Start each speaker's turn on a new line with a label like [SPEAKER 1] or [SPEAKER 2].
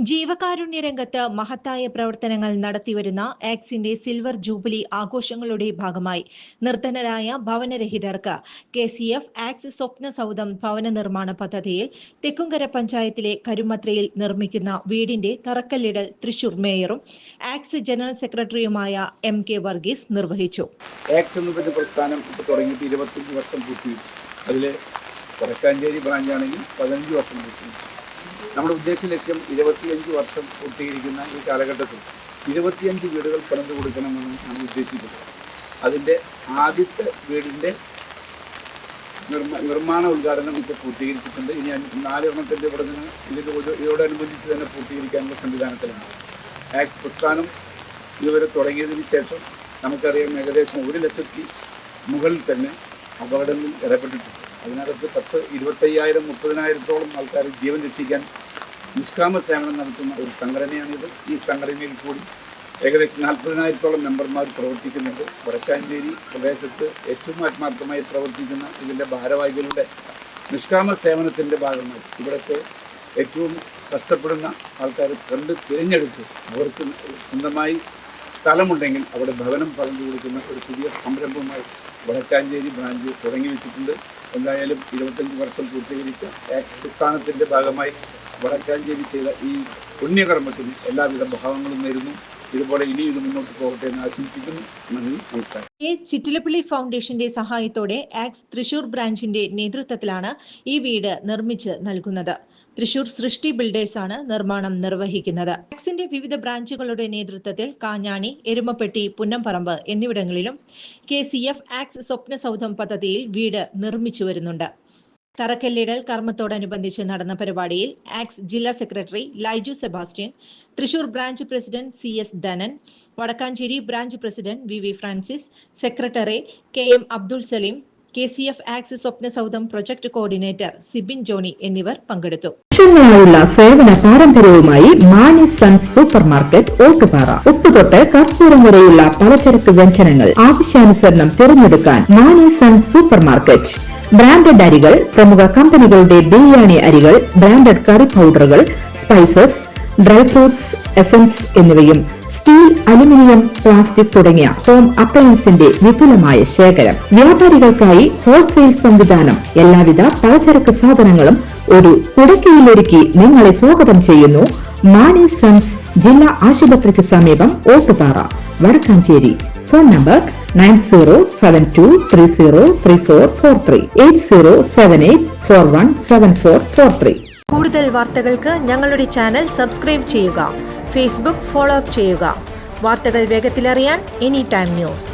[SPEAKER 1] ജീവകാരുണ്യ രംഗത്ത് മഹത്തായ പ്രവർത്തനങ്ങൾ നടത്തിവരുന്ന ആക്സിന്റെ സിൽവർ ജൂബിലി ആഘോഷങ്ങളുടെ ഭാഗമായി നിർധനരായ ഭവനരഹിതർക്ക് KCF ആക്സ് സ്വപ്ന സൗധം ഭവന നിർമ്മാണ പദ്ധതിയിൽ തെക്കുംകര പഞ്ചായത്തിലെ കരുമത്രയിൽ നിർമ്മിക്കുന്ന വീടിന്റെ തറക്കല്ലിടൽ തൃശൂർ മേയറും ആക്സ് ജനറൽ സെക്രട്ടറിയുമായ MK വർഗീസ് നിർവഹിച്ചു.
[SPEAKER 2] ആക്സ് എന്ന പ്രസ്ഥാനം ഇപ്പോൾ തുടങ്ങിയിട്ട് 25 വർഷം പൂർത്തി. അതിൽ വടക്കാഞ്ചേരി ബ്രാഞ്ചാണെങ്കിൽ 15 വർഷം പൂർത്തി. നമ്മുടെ ഉദ്ദേശ ലക്ഷ്യം 25 വർഷം പൂർത്തീകരിക്കുന്ന ഈ കാലഘട്ടത്തിൽ 25 വീടുകൾ പണിതു കൊടുക്കണമെന്ന് നമ്മൾ ഉദ്ദേശിക്കുന്നത്. അതിൻ്റെ ആദ്യത്തെ വീടിൻ്റെ നിർമ്മാണ ഉദ്ഘാടനം ഇപ്പോൾ പൂർത്തീകരിച്ചിട്ടുണ്ട്. ഇനി 4 എണ്ണത്തിൻ്റെ ഉടനെ ഇതോടനുബന്ധിച്ച് തന്നെ പൂർത്തീകരിക്കാനുള്ള സംവിധാനത്തിലാണ്. ആക്സ് പ്രസ്ഥാനം ഇതുവരെ തുടങ്ങിയതിന് ശേഷം നമുക്കറിയാം ഏകദേശം 1 ലക്ഷത്തി മുകളിൽ തന്നെ അപകടങ്ങളിൽ ഇടപെട്ടിട്ടുണ്ട്. അതിനകത്ത് 25,000-30,000-ഓളം ആൾക്കാർ ജീവൻ രക്ഷിക്കാൻ നിഷ്കാമ സേവനം നടത്തുന്ന ഒരു സംഘടനയാണിത്. ഈ സംഘടനയിൽ കൂടി ഏകദേശം 40,000-ഓളം മെമ്പർമാർ പ്രവർത്തിക്കുന്നുണ്ട്. വടക്കാഞ്ചേരി പ്രദേശത്ത് ഏറ്റവും ആത്മാർത്ഥമായി പ്രവർത്തിക്കുന്ന ഇതിൻ്റെ ഭാരവാഹികളുടെ നിഷ്കാമ സേവനത്തിൻ്റെ ഭാഗമായി ഇവിടുത്തെ ഏറ്റവും കഷ്ടപ്പെടുന്ന ആൾക്കാർ തിരഞ്ഞെടുത്ത് അവർക്ക് സ്വന്തമായി സ്ഥലമുണ്ടെങ്കിൽ അവിടെ ഭവനം പറഞ്ഞു കൊടുക്കുന്ന ഒരു പുതിയ സംരംഭമായി വടക്കാഞ്ചേരി ബ്രാഞ്ച് തുടങ്ങി വെച്ചിട്ടുണ്ട്. എന്തായാലും 25 വർഷം പൂർത്തീകരിച്ച ആക്സ് പ്രസ്ഥാനത്തിൻ്റെ ഭാഗമായി വടക്കാഞ്ചേരി ചെയ്ത ഈ പുണ്യകർമ്മത്തിന് എല്ലാവിധ ഭാവങ്ങളും നേരുന്നു. ഇതുപോലെ ഇനി ഇത് മുന്നോട്ട് പോകട്ടെ എന്ന് ആശംസിക്കുന്നു. നന്ദി, നമസ്കാരം.
[SPEAKER 1] ചിറ്റിലപ്പള്ളി ഫൗണ്ടേഷന്റെ സഹായത്തോടെ ആക്സ് തൃശൂർ ബ്രാഞ്ചിന്റെ നേതൃത്വത്തിലാണ് ഈ വീട് നിർമ്മിച്ച് നൽകുന്നത്. തൃശൂർ സൃഷ്ടി ബിൽഡേഴ്സ് ആണ് നിർമ്മാണം നിർവഹിക്കുന്നത്. ആക്സിന്റെ വിവിധ ബ്രാഞ്ചുകളുടെ നേതൃത്വത്തിൽ കാഞ്ഞാണി, എരുമപ്പെട്ടി, പുന്നംപറമ്പ് എന്നിവിടങ്ങളിലും KCF ആക്സ് സ്വപ്ന സൗധം പദ്ധതിയിൽ വീട് നിർമ്മിച്ചു വരുന്നുണ്ട്. തറക്കല്ലിടൽ കർമ്മത്തോടനുബന്ധിച്ച് നടന്ന പരിപാടിയിൽ ആക്സ് ജില്ലാ secretary Laiju Sebastian, Thrissur branch president CS Dhanan, Vadakkancherry branch president VV Francis, secretary KM Abdul Saleem, KCF ആക്സ് സ്വപ്ന സൗധം പ്രൊജക്ട് കോർഡിനേറ്റർ സിബിൻ ജോണി എന്നിവർ പങ്കെടുത്തു.
[SPEAKER 3] സേവന പാരമ്പര്യവുമായി Mani sons super market Ottupara. ഉപ്പുതൊട്ട് കർപ്പൂരം വരെയുള്ള പലചരക്ക് വ്യഞ്ജനങ്ങൾ ആവശ്യാനുസരണം തിരഞ്ഞെടുക്കാൻ Mani sons super market. Branded അരികൾ, പ്രമുഖ കമ്പനികളുടെ ബിരിയാണി അരികൾ, ബ്രാൻഡഡ് കറി പൗഡറുകൾ, സ്പൈസസ്, ഡ്രൈ ഫ്രൂട്ട്സ്, എസൻസ് എന്നിവയും സ്റ്റീൽ, അലുമിനിയം, പ്ലാസ്റ്റിക് തുടങ്ങിയ ഹോം അപ്ലയൻസിന്റെ വിപുലമായ ശേഖരം. വ്യാപാരികൾക്കായി ഹോൾസെയിൽ സംവിധാനം. എല്ലാവിധ പലചരക്ക് സാധനങ്ങളും ഒരു കുടക്കീഴിലൊരുക്കി നിങ്ങളെ സ്വാഗതം ചെയ്യുന്നു. മാണി സൺസ് ജില്ലാ ആശുപത്രിക്ക് സമീപം ഓട്ടുപാറ, വടക്കാഞ്ചേരി. Phone number 9072303443 8078417443.
[SPEAKER 1] കൂടുതൽ വാർത്തകൾക്ക് ഞങ്ങളുടെ ചാനൽ സബ്സ്ക്രൈബ് ചെയ്യുക. ഫേസ്ബുക്ക് ഫോളോ അപ്പ് ചെയ്യുക. വാർത്തകൾ വേഗത്തിലറിയാൻ എനി ടൈം ന്യൂസ്.